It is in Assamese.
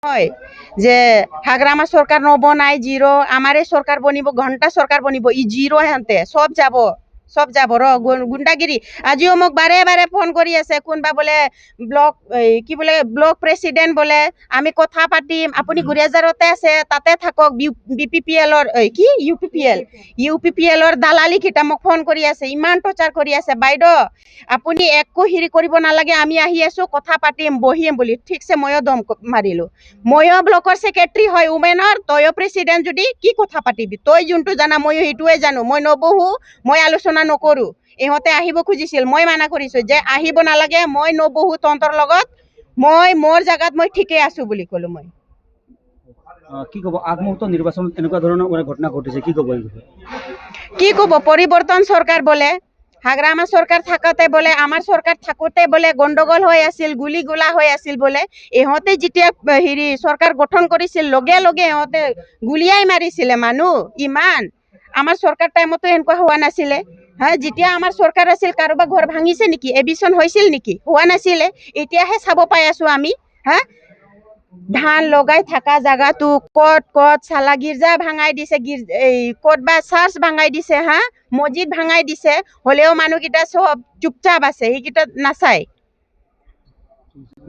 হয় যে হাগ্রামা সরকার নবনাই জিরো আমারে সরকার বনিব ঘন্টা সরকার বনিব ই জিরো হেনতে সব যাব গুন্ডাগিরি আজিও মোক বারে বারে ফোন কৰি আছে কোনবা বোলে ব্লক কি বোলে ব্লক প্ৰেসিডেন্ট বোলে আমি কথা পাতিম আপুনি গুৰিয়াজাৰতে আছে তাতে থাকক বিপিপিএলৰ কি ইউপিপিএলৰ দালালি কিটা মোক ফোন কৰি আছে ইমান টৰ্চাৰ কৰি আছে বাইদেউ আপুনি একো হেৰি কৰিব নালাগে আমি আহি আছো কথা পাতিম বহিম বুলি ঠিকছে ময়ো দম মাৰিলো ময়ো ব্লকৰ সেক্ৰেটাৰী হয় উমেনৰ তয়ো প্ৰেসিডেন্ট যদি কি কথা পাতিবি তই যোনটো জানা ময়ো সেইটোৱে জানো মই নবহো মই আলোচনা নকৰো ইহঁতে আহিব খুজিছিল মই মানা কৰিছো যে আহিব নালাগে মই নবহো তন্তৰ লগত মই মোৰ জাগাত মই ঠিকে আছো বুলি ক'লো মই কি ক'ব আগমুহূৰ্ত নিৰ্বাচনত এনেকুৱা ধৰণৰ ঘটনা ঘটিছে কি ক'ব কি ক'ব পৰিৱৰ্তন চৰকাৰ বোলে হাগ্রামা সরকার থাকাতে বলে আমার সরকার থাকোতে বলে গন্ডগোল হৈ আছিল গুলি গোলা হৈ আছিল বলে ইহঁতে যেতিয়া হেৰি সৰকাৰ গঠন কৰিছিল লগে লগে ইহঁতে গুলিয়াই মাৰিছিলে মানুহ ইমান আমাৰ সৰকাৰ টাইমতো এনেকুৱা হোৱা নাছিলে হ্যাঁ যেতিয়া আমাৰ সৰকাৰ আছিল কাৰোবাৰ ঘৰ ভাঙিছে নেকি এবিশন হৈছিল নেকি হোৱা নাছিলে এতিয়াহে চাব পাই আছো আমি হ্যাঁ ধান লগাই থাকা জায়গাটো কত চালা গির্জা ভাঙাই দিছে কত বা চার্চ ভাঙাই দিছে হ্যাঁ মসজিদ ভাঙাই দিছে হলেও মানুহকেইটা সব চুপচাপ আছে সেইকেইটা নাচায়